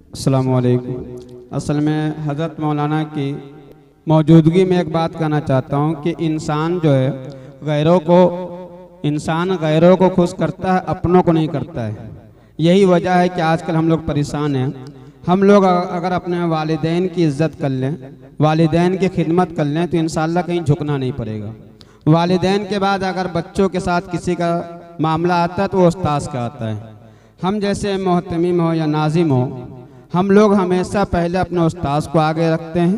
अस्सलामु अलैकुम। असल में हज़रत मौलाना की मौजूदगी में एक बात कहना चाहता हूँ कि इंसान जो है गैरों को खुश करता है, अपनों को नहीं करता है। यही वजह है कि आजकल हम लोग परेशान हैं। हम लोग अगर अपने वालिदैन की इज़्ज़त कर लें, वालिदैन की खिदमत कर लें तो इंशाअल्लाह कहीं झुकना नहीं पड़ेगा। वालिदैन के बाद अगर बच्चों के साथ किसी का मामला आता है तो वो उस्ताद का आता है। हम जैसे मोहतमीम हो या नाजिम हो, हम लोग हमेशा पहले अपने उस्ताद को आगे रखते हैं,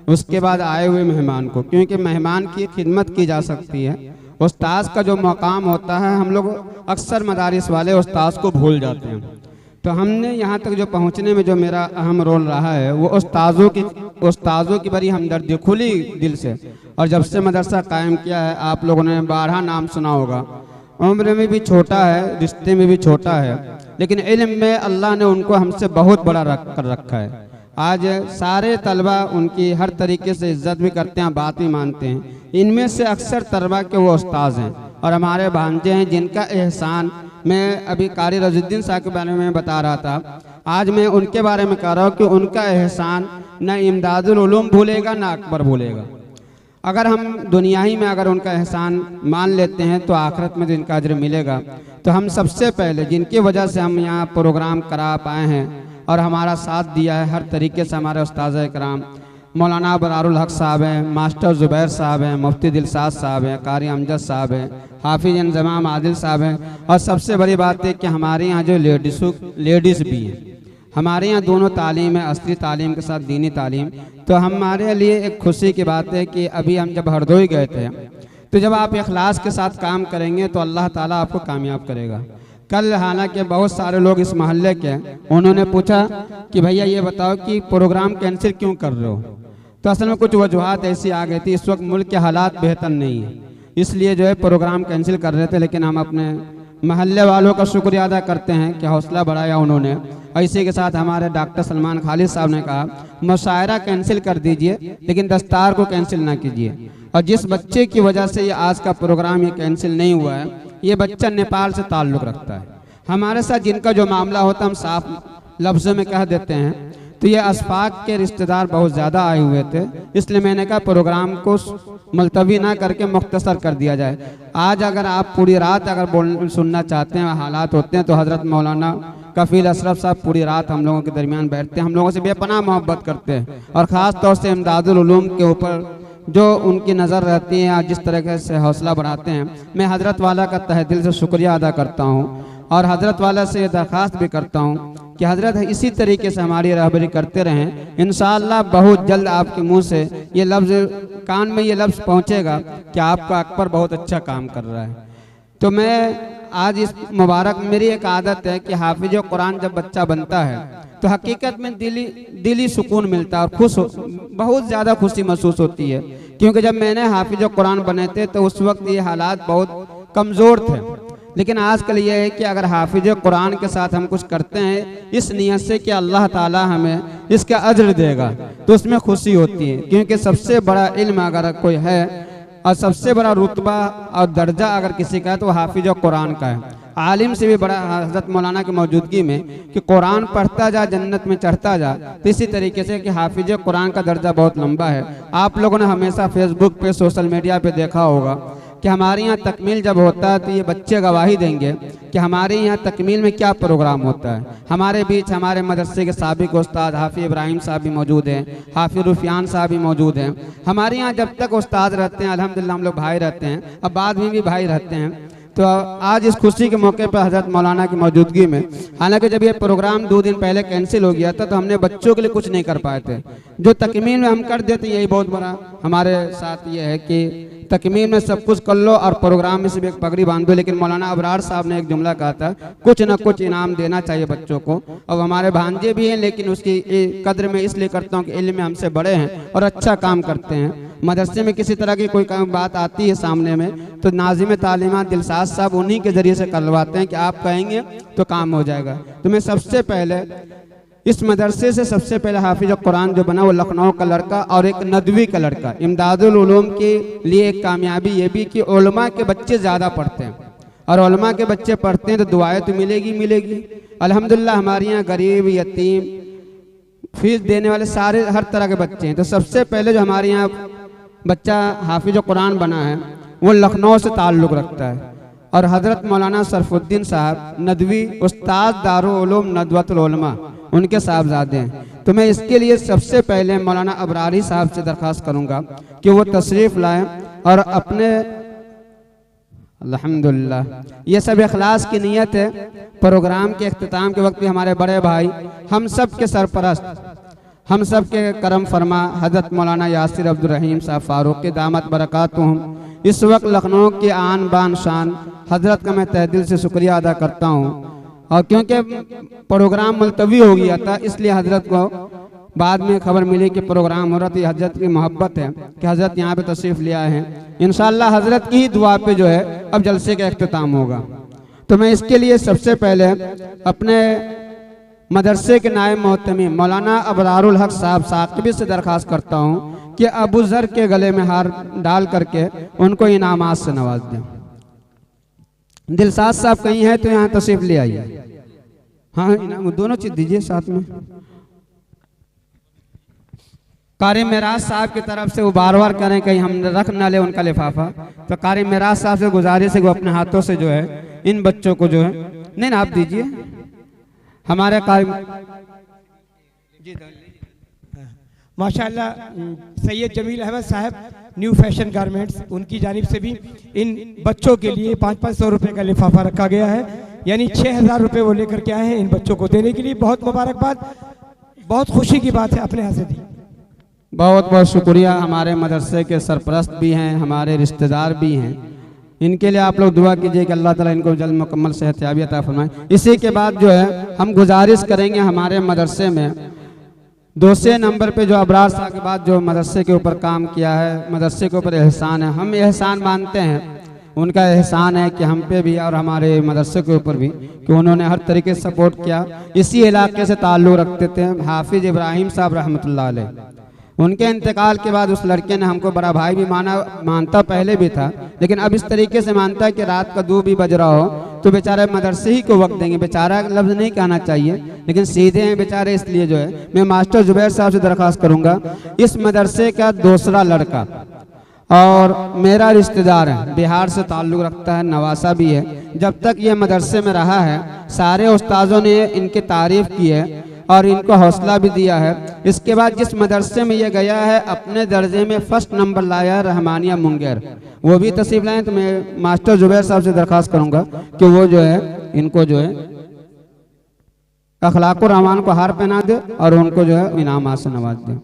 उसके बाद आए हुए मेहमान को, क्योंकि मेहमान की खिदमत की जा सकती है। उस्ताद का जो मकाम होता है हम लोग अक्सर मदारिस वाले उस्ताद को भूल जाते हैं। तो हमने यहाँ तक जो पहुँचने में जो मेरा अहम रोल रहा है वो उस्तादों की बड़ी हमदर्दी खुली दिल से। और जब से मदरसा कायम किया है, आप लोगों ने 12 नाम सुना होगा। उम्र में भी छोटा है, रिश्ते में भी छोटा है, लेकिन इल्म में अल्लाह ने उनको हमसे बहुत बड़ा कर रखा है। आज सारे तलबा उनकी हर तरीके से इज्जत भी करते हैं, बात भी मानते हैं। इनमें से अक्सर तलबा के वो उस्ताद हैं और हमारे भांजे हैं जिनका एहसान, मैं अभी कारी रजुद्दीन साहब के बारे में बता रहा था, आज मैं उनके बारे में कह रहा हूँ कि उनका एहसान न इमदादुल उलूम भूलेगा न अकबर भूलेगा। अगर हम दुनिया ही में अगर उनका एहसान मान लेते हैं तो आखिरत में जिनका अजर मिलेगा। तो हम सबसे पहले जिनकी वजह से हम यहाँ प्रोग्राम करा पाए हैं और हमारा साथ दिया है हर तरीके से, हमारे उस्ताद इकराम मौलाना अबरारुल हक साहब हैं, मास्टर ज़ुबैर साहब हैं, मुफ्ती दिलसाद साहब हैं, कारी अमजद साहब हैं, हाफिज इंजमाम आदिल साहब हैं। और सबसे बड़ी बात है कि हमारे यहाँ जो लेडीज़ भी हैं, हमारे यहाँ दोनों तालीम है, असली तालीम के साथ दीनी तालीम। तो हमारे लिए एक खुशी की बात है कि अभी हम जब हरदोई गए थे, तो जब आप इखलास के साथ काम करेंगे तो अल्लाह ताला आपको कामयाब करेगा। कल हालांकि बहुत सारे लोग इस मोहल्ले के, उन्होंने पूछा कि भैया ये बताओ कि प्रोग्राम कैंसिल क्यों कर रहे हो। तो असल में कुछ वजूहात ऐसी आ गई थी, इस वक्त मुल्क के हालात बेहतर नहीं है, इसलिए जो है प्रोग्राम कैंसिल कर रहे थे। लेकिन हम अपने महल्ले वालों का शुक्रिया अदा करते हैं कि हौसला बढ़ाया उन्होंने। इसी के साथ हमारे डॉक्टर सलमान खालिद साहब ने कहा मुशायरा कैंसिल कर दीजिए लेकिन दस्तार को कैंसिल ना कीजिए। और जिस बच्चे की वजह से ये आज का प्रोग्राम ये कैंसिल नहीं हुआ है, ये बच्चा नेपाल से ताल्लुक़ रखता है। हमारे साथ जिनका जो मामला होता हम साफ लफ्ज़ों में कह देते हैं। तो ये असफाक के रिश्तेदार बहुत ज़्यादा आए हुए थे, इसलिए मैंने कहा प्रोग्राम को मुलतवी ना करके मुख्तसर कर दिया जाए। आज अगर आप पूरी रात अगर सुनना चाहते हैं, हालात होते हैं, तो हज़रत मौलाना कफील अशरफ साहब पूरी रात हम लोगों के दरमियान बैठते हैं, हम लोगों से बेपनाह मोहब्बत करते हैं। और ख़ास तौर से इमदादुल उलूम के ऊपर जो उनकी नज़र रहती है, जिस तरह से हौसला बढ़ाते हैं, मैं हज़रत वाला का तहे दिल से शुक्रिया अदा करता हूँ। और हज़रत वाला से ये दरख्वास्त भी करता हूँ कि हज़रत इसी तरीके से हमारी रहबरी करते रहें। इंशाअल्लाह बहुत जल्द आपके मुंह से ये लफ्ज़, कान में ये लफ्ज़ पहुँचेगा कि आपका अकबर बहुत अच्छा काम कर रहा है। तो मैं आज इस मुबारक, मेरी एक आदत है कि हाफिज कुरान जब बच्चा बनता है तो हकीकत में दिली सुकून मिलता है और बहुत ज़्यादा खुशी महसूस होती है। क्योंकि जब मैंने हाफिज कुरान बने थे तो उस वक्त ये हालात बहुत कमज़ोर थे, लेकिन आजकल ये है कि अगर हाफिज कुरान के साथ हम कुछ करते हैं इस नियत से कि अल्लाह ताला हमें इसका अज्र देगा, तो उसमें खुशी होती है। क्योंकि सबसे बड़ा इल्म अगर कोई है और सबसे बड़ा रुतबा और दर्जा अगर किसी का है तो हाफिज कुरान का है। आलिम से भी बड़ा हज़रत मौलाना की मौजूदगी में कि कुरान पढ़ता जा जन्नत में चढ़ता जा, तो इसी तरीके से कि हाफिज कुरान का दर्जा बहुत लंबा है। आप लोगों ने हमेशा फेसबुक पे, सोशल मीडिया पे देखा होगा कि हमारे यहाँ तकमील जब होता है तो ये बच्चे गवाही देंगे कि हमारे यहाँ तकमील में क्या प्रोग्राम होता है। हमारे बीच हमारे मदरसे के साबिक उस्ताद हाफिज इब्राहिम साहब भी मौजूद हैं, हाफिज रुफियान साहब भी मौजूद हैं। हमारे यहाँ जब तक उस्ताद रहते हैं अल्हम्दुलिल्लाह हम लोग भाई रहते हैं, अब बाद में भी भाई रहते हैं। तो आज इस खुशी के मौके पर हज़रत मौलाना की मौजूदगी में, हालांकि जब ये प्रोग्राम 2 दिन पहले कैंसिल हो गया था तो हमने बच्चों के लिए कुछ नहीं कर पाए थे, जो तकमील में हम कर देते, यही बहुत बड़ा हमारे साथ ये है कि तकमील में सब कुछ कर लो और प्रोग्राम में सिर्फ एक पगड़ी बांध दो। लेकिन मौलाना अबरार साहब ने एक जुमला कहा था, कुछ न कुछ इनाम देना चाहिए बच्चों को। और हमारे भांजे भी हैं, लेकिन उसकी कद्र में इसलिए करता हूँ कि इल्म में हमसे बड़े हैं और अच्छा काम करते हैं। मदरसे में किसी तरह की कोई बात आती है सामने में तो नाजिम तालीमात दिलसाद साहब उन्हीं के ज़रिए से करवाते हैं कि आप कहेंगे तो काम हो जाएगा। तो मैं सबसे पहले इस मदरसे से सबसे पहले हाफिज कुरान जो बना वो लखनऊ का लड़का और एक नदवी का लड़का। इमदादुल उलूम के लिए एक कामयाबी ये भी कि उलमा के बच्चे ज़्यादा पढ़ते हैं, और उलमा के बच्चे पढ़ते हैं तो दुआएं तो मिलेगी। अल्हम्दुलिल्लाह हमारे यहाँ गरीब, यतीम, फीस देने वाले सारे हर तरह के बच्चे हैं। तो सबसे पहले जो हमारे यहाँ बच्चा हाफिज कुरान बना है वो लखनऊ से ताल्लुक़ रखता है और हज़रत मौलाना सरफुद्दीन साहब नदवी उस्ताद दारुल उलूम नदवतुल उलमा उनके साहबजादे हैं। तो मैं इसके लिए सबसे पहले मौलाना अबरारी साहब से दरख्वास्त करूँगा कि वो तशरीफ़ लाएँ और अपने अल्हम्दुलिल्लाह ये सब इखलास की नीयत है। प्रोग्राम के इख्तिताम के वक्त भी हमारे बड़े भाई हम सब के सरपरस्त हम सब के करम फरमा हज़रत मौलाना यासिर अब्दुल रहीम साहब फ़ारूक के दामत बरकातुहुम इस वक्त लखनऊ के आन बान शान हज़रत का मैं तहे दिल से शुक्रिया अदा करता हूँ। और क्योंकि प्रोग्राम मुलतवी हो गया था इसलिए हज़रत को बाद में खबर मिली कि प्रोग्राम हो रहा था। हज़रत की मोहब्बत है कि हज़रत यहाँ पे तशरीफ़ लिया है। इंशाअल्लाह हज़रत की ही दुआ पे जो है अब जलसे का इख्तिताम होगा। तो मैं इसके लिए सबसे पहले अपने मदरसे के नायब मोहतमी मौलाना अबरारुल हक साहब साकिबी से दरख्वास्त करता हूँ कि अबू ज़र के गले में हार डाल करके उनको इनामात से नवाज दें। दिलसाद साहब कहीं हैं तो यहाँ तशरीफ़ ले आइए। हाँ इनाम दोनों चीज़ दीजिए साथ में। कारी मेराज साहब की तरफ से वो बार बार करें कहीं हम रख ना ले उनका लिफाफा। तो कारी मेराज साहब से गुजारिश है कि वो अपने हाथों से जो है इन बच्चों को जो है नहीं ना आप दीजिए हमारे कारी माशाअल्लाह सैयद जमील अहमद साहब न्यू फैशन गारमेंट्स उनकी जानिब से भी इन बच्चों के लिए 500-500 रुपये का लिफाफा रखा गया है, यानी 6000 रुपये वो लेकर के आए हैं इन बच्चों को देने के लिए। बहुत मुबारकबाद, बहुत खुशी की बात है, अपने यहाँ से दी। बहुत बहुत शुक्रिया। हमारे मदरसे के सरपरस्त भी हैं, हमारे रिश्तेदार भी हैं, इनके लिए आप लोग दुआ कीजिए कि अल्लाह ताला इनको जल्द मुकम्मल सेहतयाबी अता फरमाए। इसी के बाद जो है हम गुजारिश करेंगे हमारे मदरसे में दूसरे नंबर पे जो अबरार साहब के बाद जो मदरसे के ऊपर काम किया है, मदरसे के ऊपर एहसान है, हम एहसान मानते हैं, उनका एहसान है कि हम पे भी और हमारे मदरसे के ऊपर भी कि उन्होंने हर तरीके से सपोर्ट किया। इसी इलाके से ताल्लुक़ रखते थे हाफिज इब्राहिम साहब रहमतुल्लाह अलैह। उनके इंतकाल के बाद उस लड़के ने हमको बड़ा भाई भी मानता पहले भी था, लेकिन अब इस तरीके से मानता है कि रात का 2 भी बज रहा हो तो बेचारे मदरसे ही को वक्त देंगे। बेचारा लफ्ज़ नहीं कहना चाहिए लेकिन सीधे हैं बेचारे, इसलिए जो है मैं मास्टर जुबैर साहब से दरख्वास्त करूँगा इस मदरसे का दूसरा लड़का और मेरा रिश्तेदार है, बिहार से ताल्लुक़ रखता है, नवासा भी है। जब तक ये मदरसे में रहा है सारे उस्तादों ने इनकी तारीफ़ की है और इनको हौसला भी दिया है। इसके बाद जिस मदरसे में ये गया है अपने दर्जे में फर्स्ट नंबर लाया रहमानिया मुंगेर, वो भी तशरीफ लाएँ। तो मैं मास्टर जुबैर साहब से दरख्वास्त करूँगा कि वो जो है इनको जो है अखलाकुर रहमान को हार पहना दे और उनको जो है इनामात से नवाज दे।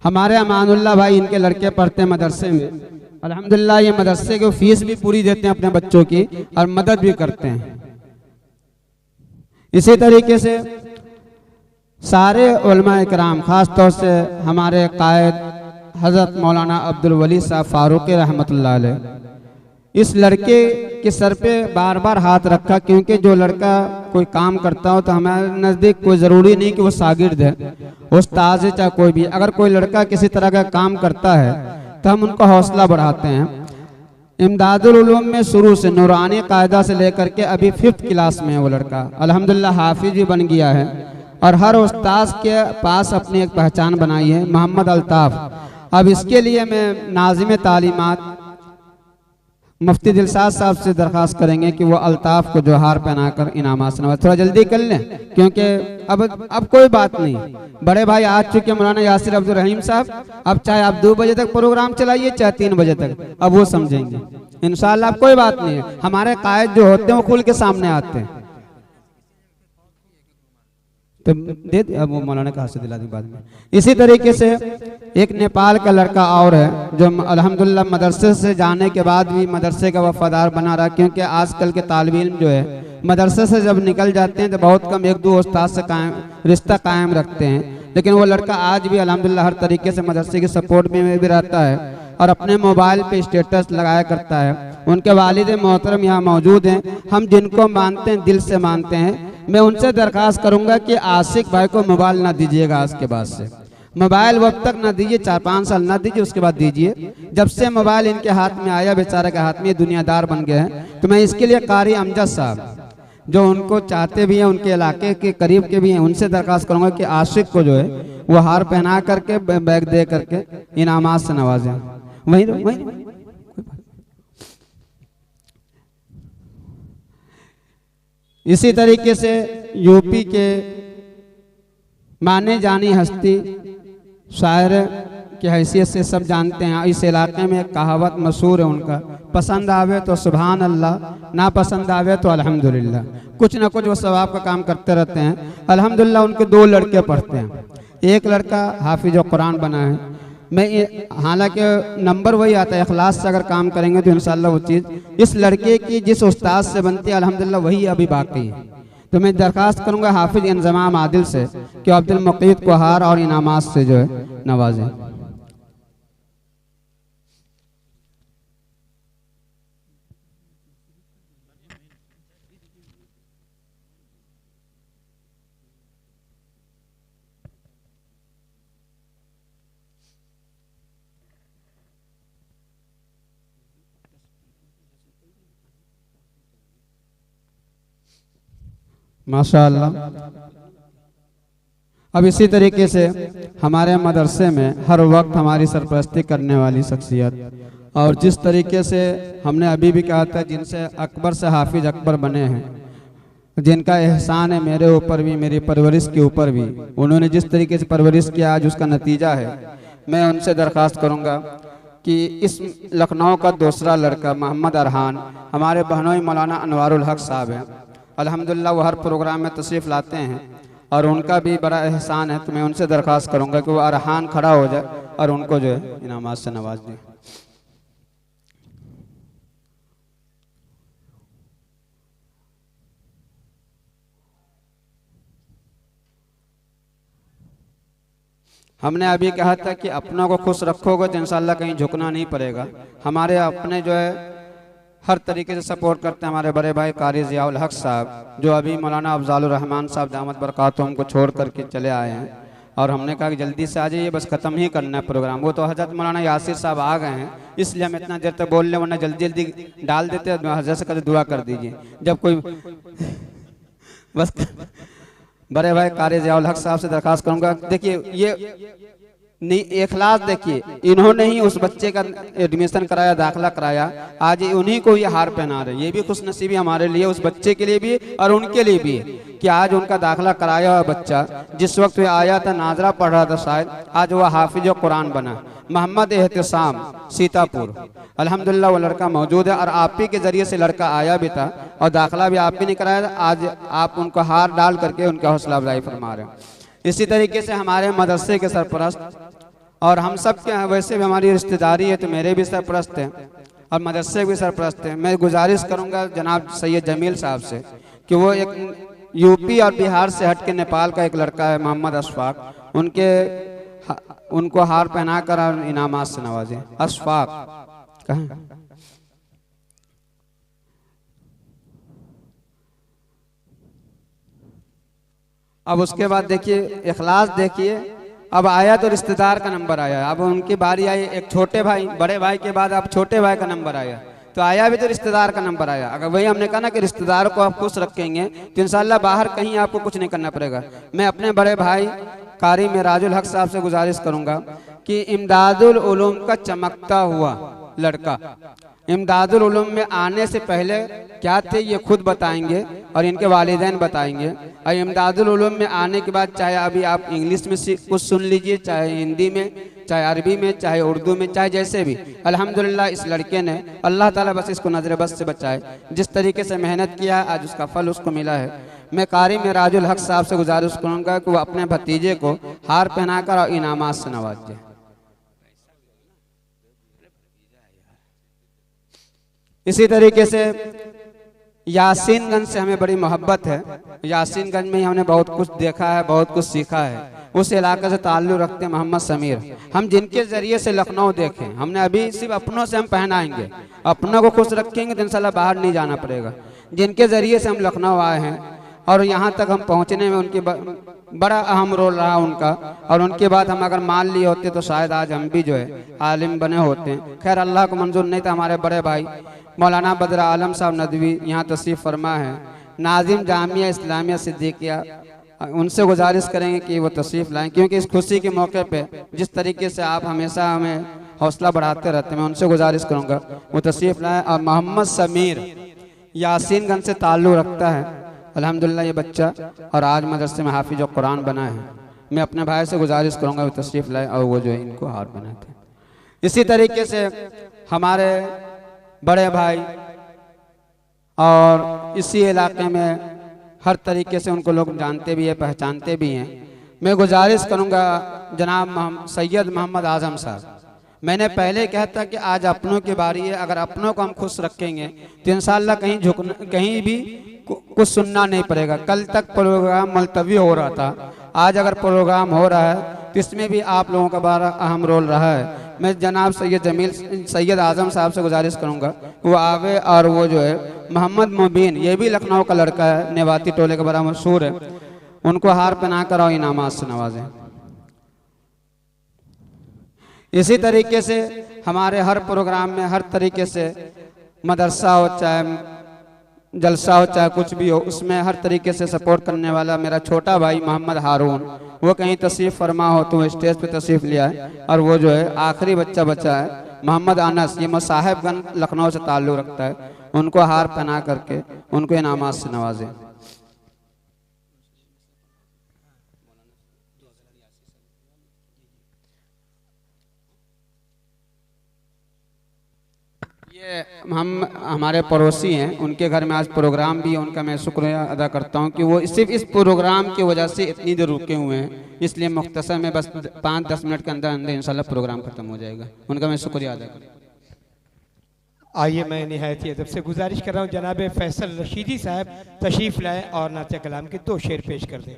हमारे अमानुल्लाह भाई इनके लड़के पढ़ते हैं मदरसे में, अल्हम्दुलिल्लाह ये मदरसे की फीस भी पूरी देते हैं अपने बच्चों की और मदद भी करते हैं। इसी तरीके से सारे उलमा इकराम ख़ास तौर से हमारे कायद हज़रत मौलाना अब्दुल वली साहब फ़ारूक रहमतुल्लाह अलैह इस लड़के के सर पे बार बार हाथ रखा, क्योंकि जो लड़का कोई काम करता हो तो हमारे नज़दीक कोई ज़रूरी नहीं कि वो शागिर्द है, उस्ताद है चाहे कोई भी, अगर कोई लड़का किसी तरह का काम करता है तो हम उनका हौसला बढ़ाते हैं। इमदादुल उलूम में शुरू से नूरानी कायदा से लेकर के अभी 5th क्लास में है वो लड़का, अल्हम्दुलिल्लाह हाफिज भी बन गया है और हर उस्ताद के पास अपनी एक पहचान बनाई है, मोहम्मद अल्ताफ़। अब इसके लिए मैं नाज़िम तालीमात मुफ्ती दिलसाद साहब से दरख्वास्त करेंगे कि वो अल्ताफ़ को जो हार पहनाकर इनामात से नवाज़ें। थोड़ा जल्दी कर लें क्योंकि अब कोई बात नहीं, बड़े भाई आ चुके मौलाना यासिर अब्दुल रहीम साहब। अब चाहे आप 2 बजे तक प्रोग्राम चलाइए चाहे 3 बजे तक, अब वो समझेंगे इंशाअल्लाह। अब कोई बात नहीं है, हमारे कायद जो होते हैं वो खुल के सामने आते हैं। तो दे अब वो मौलाना कहाँ से दिला दी बाद में। इसी तरीके से एक नेपाल का लड़का और है जो अल्हम्दुलिल्लाह मदरसे से जाने के बाद भी मदरसे का वफादार बना रहा, क्योंकि आजकल के तालिब इल्म जो है मदरसे से जब निकल जाते हैं तो बहुत कम 1-2 उस्ताद से रिश्ता कायम रखते हैं, लेकिन वो लड़का आज भी अल्हम्दुलिल्लाह हर तरीके से मदरसे की सपोर्ट में भी रहता है और अपने मोबाइल पे स्टेटस लगाया करता है। उनके वालिद मोहतरम यहाँ मौजूद हैं, हम जिनको मानते हैं दिल से मानते हैं। मैं उनसे दरख्वास्त करूंगा कि आशिक भाई को मोबाइल ना दीजिएगा, आज के बाद से मोबाइल वक्त तक ना दीजिए, 4-5 साल ना दीजिए, उसके बाद दीजिए। जब से मोबाइल इनके हाथ में आया, बेचारा के हाथ में, ये दुनियादार बन गए हैं। तो मैं इसके लिए कारी अमजद साहब जो उनको चाहते भी हैं, उनके इलाके के करीब के भी हैं, उनसे दरख्वास्त करूंगा कि आशिक को जो है वो हार पहना करके बैग दे करके इनामात से नवाजें। वहीं इसी तरीके से यूपी के माने जानी हस्ती शायर की हैसियत से सब जानते हैं, इस इलाके में एक कहावत मशहूर है उनका, पसंद आवे तो सुभान अल्लाह, ना पसंद आवे तो अल्हम्दुलिल्लाह। कुछ ना कुछ वो सवाब का काम करते रहते हैं। अल्हम्दुलिल्लाह उनके 2 लड़के पढ़ते हैं, एक लड़का हाफिज कुरान बना है। मैं हालांकि नंबर वही आता है, इखलास से अगर काम करेंगे तो इंशाल्लाह वो चीज़ इस लड़के की जिस उस्ताद से बनती है अल्हम्दुलिल्लाह वही अभी बाकी है। तो मैं दरख्वास्त करूंगा हाफिज इंजमाम आदिल से कि अब्दुल मुकीद को हार और इनामात से जो है नवाजें। माशाअल्लाह। अब इसी तरीके से हमारे मदरसे में हर वक्त हमारी सरपरस्ती करने वाली शख्सियत, और जिस तरीके से हमने अभी भी कहा था जिनसे अकबर से हाफिज अकबर बने हैं, जिनका एहसान है मेरे ऊपर भी, मेरी परवरिश के ऊपर भी, उन्होंने जिस तरीके से परवरिश किया आज उसका नतीजा है। मैं उनसे दरख्वास्त करूँगा कि इस लखनऊ का दूसरा लड़का मोहम्मद अरहान हमारे बहनोई मौलाना अनवारुल हक साहब हैं। अल्हम्दुलिल्लाह वो हर प्रोग्राम में तशरीफ़ लाते हैं और उनका भी बड़ा एहसान है। तो मैं उनसे दरख्वास्त करूंगा कि वो अरहान खड़ा हो जाए और उनको जो है इनामात से नवाज दें। हमने अभी कहा था कि अपनों को खुश रखोगे तो इंशाल्लाह कहीं झुकना नहीं पड़ेगा। हमारे अपने जो है हर तरीके से सपोर्ट करते हैं हमारे बड़े भाई कारी ज़ियाउल हक साहब, जो अभी मौलाना अफजालुर रहमान साहब दामत बरकातुहुम को छोड़ करके चले आए हैं। और हमने कहा कि जल्दी से आ जाइए, बस ख़त्म ही करना है प्रोग्राम। वो तो हजरत मौलाना यासिर साहब आ गए हैं, इसलिए हम इतना देर तक बोल रहे, वरना जल्दी जल्दी डाल देते। हजरत से कभी दुआ कर दीजिए जब कोई बस। बड़े भाई कारी ज़ियाउल हक साहब से दरख्वास्त करूँगा, देखिए ये नहीं इखलास, देखिए इन्होंने ही उस बच्चे का एडमिशन कराया, दाखिला कराया, आज उन्हीं को ये हार पहना रहे। ये भी खुशनसीबी हमारे लिए, उस बच्चे के लिए भी और उनके लिए भी कि आज उनका दाखिला कराया हुआ बच्चा जिस वक्त वो आया था नाजरा पढ़ रहा था शायद, आज वह हाफिज कुरान बना। मोहम्मद एहतिसाम सीतापुर, अल्हम्दुलिल्लाह वो लड़का मौजूद है और आप ही के जरिए से लड़का आया भी था और दाखिला भी आप ही ने कराया था। आज आप उनको हार डाल करके उनका हौसला अफजाई फरमा रहे हैं। इसी तरीके से हमारे मदरसे के सरपरस्त और हम सब के वैसे भी हमारी रिश्तेदारी है तो मेरे भी सरपरस्त हैं और मदरसे के भी सरपरस्त हैं। मैं गुजारिश करूंगा जनाब सैयद जमील साहब से कि वो एक यूपी और बिहार से हट के नेपाल का एक लड़का है मोहम्मद अशफाक, उनको हार पहना कर और इनामात से नवाजें। अशफाक कहें। अब उसके बाद देखिए इखलास, देखिए अब आया तो रिश्तेदार का नंबर आया, अब उनकी बारी आई, एक छोटे भाई, बड़े भाई के बाद अब छोटे भाई का नंबर आया, तो आया भी तो रिश्तेदार का नंबर आया। अगर वही हमने कहा ना कि रिश्तेदार को आप खुश रखेंगे तो इंशाल्लाह बाहर कहीं आपको कुछ नहीं करना पड़ेगा। मैं अपने बड़े भाई कारी मेराजुल हक साहब से गुजारिश करूंगा कि इमदादुल उलूम का चमकता हुआ लड़का, इमदादुल उलूम में आने से पहले क्या थे ये खुद बताएंगे और इनके वालिदैन बताएंगे। और इमदादुल उलूम में आने के बाद चाहे अभी आप इंग्लिश में कुछ सुन लीजिए, चाहे हिंदी में, चाहे अरबी में, चाहे उर्दू में, चाहे जैसे भी, अल्हम्दुलिल्लाह इस लड़के ने, अल्लाह ताला बस इसको नजर बस से बचाए, जिस तरीके से मेहनत किया आज उसका फल उसको मिला है। मैं कारी मेराजुल हक साहब से गुजारिश करूँगा कि वो अपने भतीजे को हार पहनाकर और इनामात से नवाजे। इसी तरीके से यासीनगंज से हमें बड़ी मोहब्बत है। यासीनगंज में ही हमने बहुत कुछ देखा है, बहुत कुछ सीखा है। उस इलाके से ताल्लुक़ रखते हैं मोहम्मद समीर, हम जिनके ज़रिए से लखनऊ देखें। हमने अभी सिर्फ अपनों से हम पहनाएंगे, अपनों को खुश रखेंगे तो इंशाल्लाह बाहर नहीं जाना पड़ेगा। जिनके ज़रिए से हम लखनऊ आए हैं और यहाँ तक हम पहुँचने में उनकी बड़ा अहम रोल रहा उनका, और उनके बाद हम अगर मान लिए होते तो शायद आज हम भी जो है आलिम बने होते हैं। खैर अल्लाह को मंजूर नहीं था। हमारे बड़े भाई मौलाना बदर आलम साहब नदवी यहाँ तशरीफ़ फरमा है, नाजिम जामिया इस्लामिया सिद्दीकिया, उनसे गुजारिश करेंगे कि वो तशरीफ़ लाएं, क्योंकि इस खुशी के मौके पे जिस तरीके से आप हमेशा हमें हौसला बढ़ाते रहते हैं, मैं उनसे गुजारिश करूंगा वो तशरीफ़ लाएं। और मोहम्मद समीर यासीनगंज से ताल्लुक़ रखता है अल्हम्दुलिल्लाह ये बच्चा, और आज मदरसे में हाफिज और कुरान बना है। मैं अपने भाई से गुजारिश करूंगा वो तशरीफ़ लाएं और वो जो है इनको हार बनाते हैं। इसी तरीके से हमारे बड़े भाई और इसी इलाके में हर तरीके से उनको लोग जानते भी हैं, पहचानते भी हैं। मैं गुजारिश करूंगा जनाब सैयद मोहम्मद आज़म साहब, मैंने पहले कहा था कि आज अपनों की बारी है, अगर अपनों को हम खुश रखेंगे तो इंशाअल्लाह कहीं भी कुछ सुनना नहीं पड़ेगा। कल तक प्रोग्राम मुलतवी हो रहा था, आज अगर प्रोग्राम हो रहा है तो इसमें भी आप लोगों का बड़ा अहम रोल रहा है। मैं जनाब सैयद आज़म साहब से गुजारिश करूंगा वो आवे, और वो जो है मोहम्मद मुबीन, ये भी लखनऊ का लड़का है, नेवाती टोले का बड़ा मशहूर है, उनको हार पहना कर और इनामात से नवाजें। इसी तरीके से हमारे हर प्रोग्राम में हर तरीके से मदरसा हो चाहे जलसा हो चाहे कुछ भी हो, उसमें हर तरीके से सपोर्ट करने वाला मेरा छोटा भाई मोहम्मद हारून, वो कहीं तशरीफ़ फरमा हो तो वो स्टेज पे तशरीफ़ लिया है। और वो जो है आखिरी बच्चा बचा है मोहम्मद अनस, ये साहिबगंज लखनऊ से ताल्लुक़ रखता है, उनको हार पहना करके उनको इनामात से नवाजें। ये हमारे पड़ोसी हैं, उनके घर में आज प्रोग्राम भी है, उनका मैं शुक्रिया अदा करता हूं कि वो सिर्फ इस प्रोग्राम की वजह से इतनी देर रुके हुए हैं, इसलिए मुख्तसर में बस 5-10 मिनट के अंदर अंदर इंशाल्लाह प्रोग्राम खत्म हो जाएगा, उनका मैं शुक्रिया अदा करता हूं। आइए मैं निहायत अदब से गुजारिश कर रहा हूँ जनाब फैसल रशीदी साहब तशरीफ़ लाएँ और नाते कलाम के 2 शेर पेश कर दें।